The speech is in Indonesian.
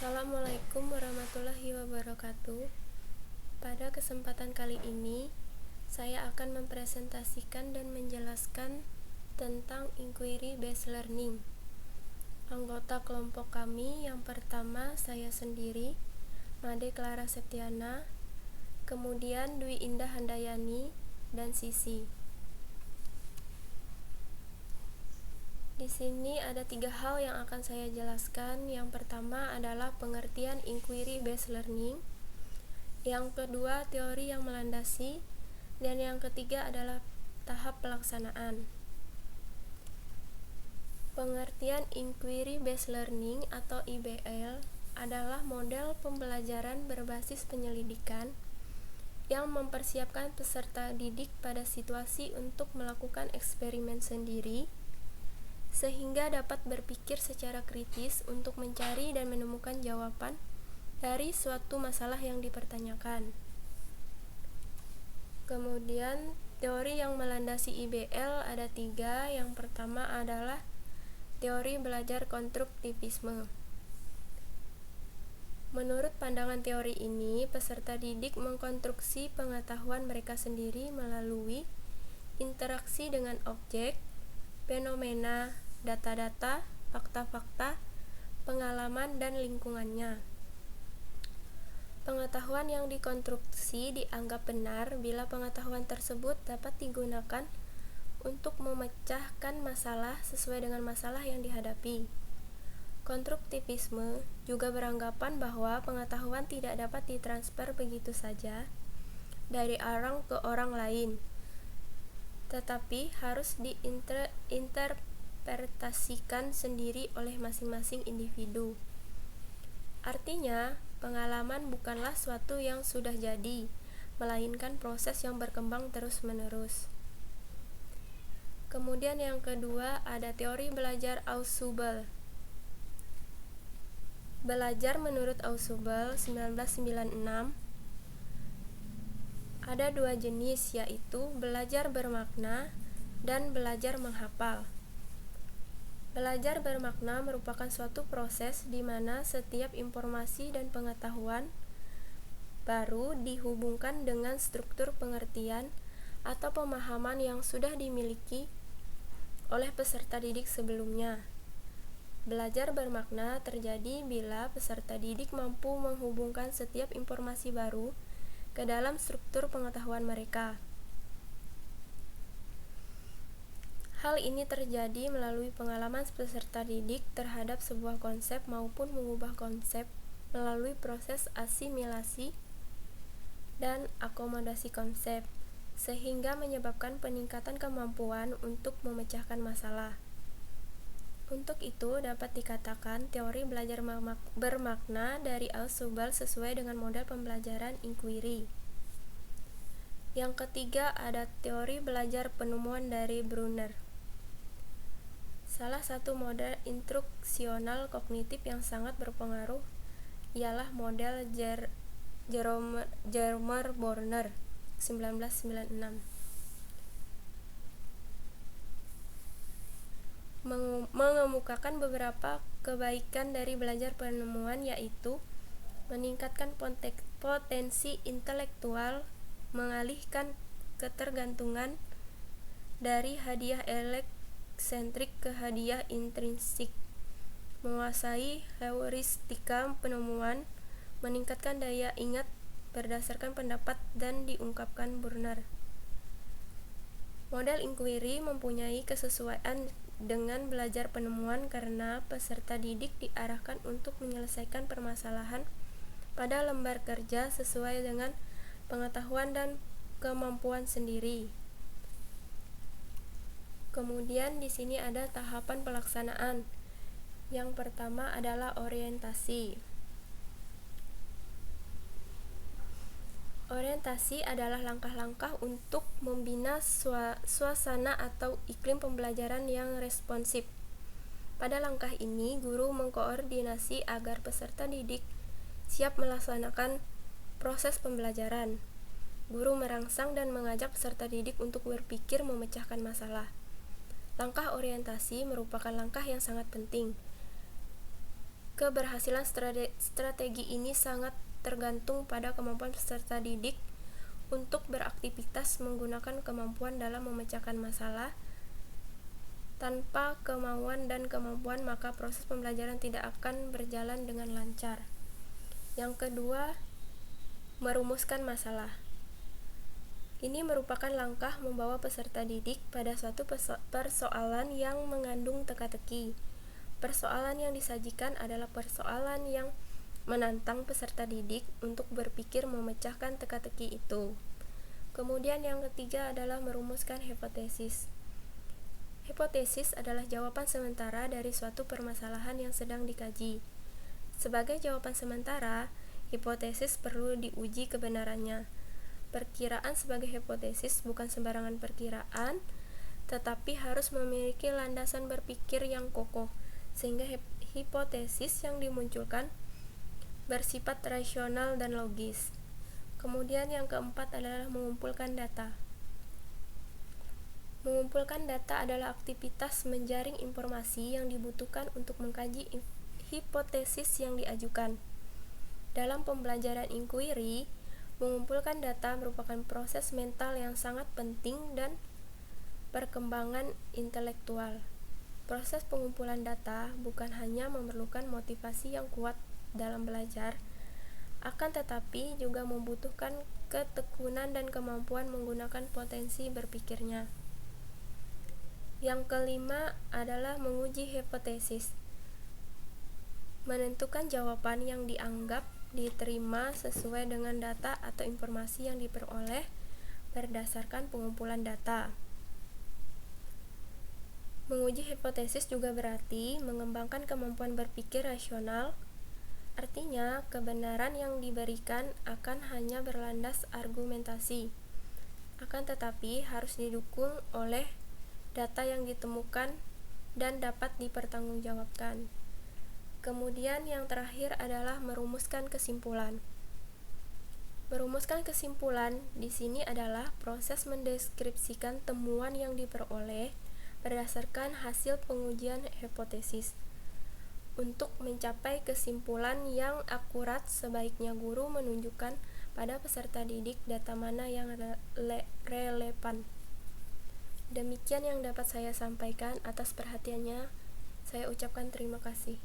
Assalamualaikum warahmatullahi wabarakatuh. Pada kesempatan kali ini, saya akan mempresentasikan dan menjelaskan tentang inquiry based learning. Anggota kelompok kami yang pertama saya sendiri, Made Clara Septiana, kemudian Dwi Indah Handayani, dan Sisi. Di sini ada 3 hal yang akan saya jelaskan. Yang pertama adalah pengertian inquiry based learning, yang kedua teori yang melandasi, dan yang ketiga adalah tahap pelaksanaan. Pengertian inquiry based learning atau IBL adalah model pembelajaran berbasis penyelidikan yang mempersiapkan peserta didik pada situasi untuk melakukan eksperimen sendiri sehingga dapat berpikir secara kritis untuk mencari dan menemukan jawaban dari suatu masalah yang dipertanyakan. Kemudian, teori yang melandasi IBL ada 3. Yang pertama adalah teori belajar konstruktivisme. Menurut pandangan teori ini, peserta didik mengkonstruksi pengetahuan mereka sendiri melalui interaksi dengan objek, fenomena, data-data, fakta-fakta, pengalaman, dan lingkungannya. Pengetahuan yang dikonstruksi dianggap benar bila pengetahuan tersebut dapat digunakan untuk memecahkan masalah sesuai dengan masalah yang dihadapi. Konstruktivisme juga beranggapan bahwa pengetahuan tidak dapat ditransfer begitu saja dari orang ke orang lain, tetapi harus diinterpretasikan sendiri oleh masing-masing individu. Artinya, pengalaman bukanlah suatu yang sudah jadi, melainkan proses yang berkembang terus-menerus. Kemudian yang kedua ada teori belajar Ausubel. Belajar menurut Ausubel 1996 ada 2 jenis, yaitu belajar bermakna dan belajar menghafal. Belajar bermakna merupakan suatu proses di mana setiap informasi dan pengetahuan baru dihubungkan dengan struktur pengertian atau pemahaman yang sudah dimiliki oleh peserta didik sebelumnya. Belajar bermakna terjadi bila peserta didik mampu menghubungkan setiap informasi baru ke dalam struktur pengetahuan mereka. Hal ini terjadi melalui pengalaman peserta didik terhadap sebuah konsep maupun mengubah konsep melalui proses asimilasi dan akomodasi konsep, sehingga menyebabkan peningkatan kemampuan untuk memecahkan masalah. Untuk itu, dapat dikatakan teori belajar bermakna dari Ausubel sesuai dengan model pembelajaran inquiry. Yang ketiga ada teori belajar penemuan dari Brunner. Salah satu model instruksional kognitif yang sangat berpengaruh ialah model Jerome Brunner 1996. Mengemukakan beberapa kebaikan dari belajar penemuan, yaitu meningkatkan potensi intelektual, mengalihkan ketergantungan dari hadiah eksentrik ke hadiah intrinsik, menguasai heuristika penemuan, meningkatkan daya ingat berdasarkan pendapat dan diungkapkan Brunner. Model inquiry mempunyai kesesuaian dengan belajar penemuan karena peserta didik diarahkan untuk menyelesaikan permasalahan pada lembar kerja sesuai dengan pengetahuan dan kemampuan sendiri. Kemudian di sini ada tahapan pelaksanaan. Yang pertama adalah orientasi. Orientasi adalah langkah-langkah untuk membina suasana atau iklim pembelajaran yang responsif. Pada langkah ini, guru mengkoordinasi agar peserta didik siap melaksanakan proses pembelajaran. Guru merangsang dan mengajak peserta didik untuk berpikir memecahkan masalah. Langkah orientasi merupakan langkah yang sangat penting. Keberhasilan strategi ini sangat tergantung pada kemampuan peserta didik untuk beraktivitas menggunakan kemampuan dalam memecahkan masalah. Tanpa kemauan dan kemampuan, maka proses pembelajaran tidak akan berjalan dengan lancar. Yang kedua, merumuskan masalah. Ini merupakan langkah membawa peserta didik pada suatu persoalan yang mengandung teka-teki. Persoalan yang disajikan adalah persoalan yang menantang peserta didik untuk berpikir memecahkan teka-teki itu. Kemudian yang ketiga adalah merumuskan hipotesis. Hipotesis adalah jawaban sementara dari suatu permasalahan yang sedang dikaji. Sebagai jawaban sementara, hipotesis perlu diuji kebenarannya. Perkiraan sebagai hipotesis bukan sembarangan perkiraan, tetapi harus memiliki landasan berpikir yang kokoh, sehingga hipotesis yang dimunculkan bersifat rasional dan logis. Kemudian yang keempat adalah mengumpulkan data. Mengumpulkan data adalah aktivitas menjaring informasi yang dibutuhkan untuk mengkaji hipotesis yang diajukan. Dalam pembelajaran inquiry, mengumpulkan data merupakan proses mental yang sangat penting dan perkembangan intelektual. Proses pengumpulan data bukan hanya memerlukan motivasi yang kuat dalam belajar, akan tetapi juga membutuhkan ketekunan dan kemampuan menggunakan potensi berpikirnya. Yang kelima adalah menguji hipotesis. Menentukan jawaban yang dianggap diterima sesuai dengan data atau informasi yang diperoleh berdasarkan pengumpulan data. Menguji hipotesis juga berarti mengembangkan kemampuan berpikir rasional. Artinya, kebenaran yang diberikan akan hanya berlandas argumentasi, akan tetapi harus didukung oleh data yang ditemukan dan dapat dipertanggungjawabkan. Kemudian yang terakhir adalah merumuskan kesimpulan. Merumuskan kesimpulan di sini adalah proses mendeskripsikan temuan yang diperoleh berdasarkan hasil pengujian hipotesis. Untuk mencapai kesimpulan yang akurat, sebaiknya guru menunjukkan pada peserta didik data mana yang relevan. Demikian yang dapat saya sampaikan. Atas perhatiannya, saya ucapkan terima kasih.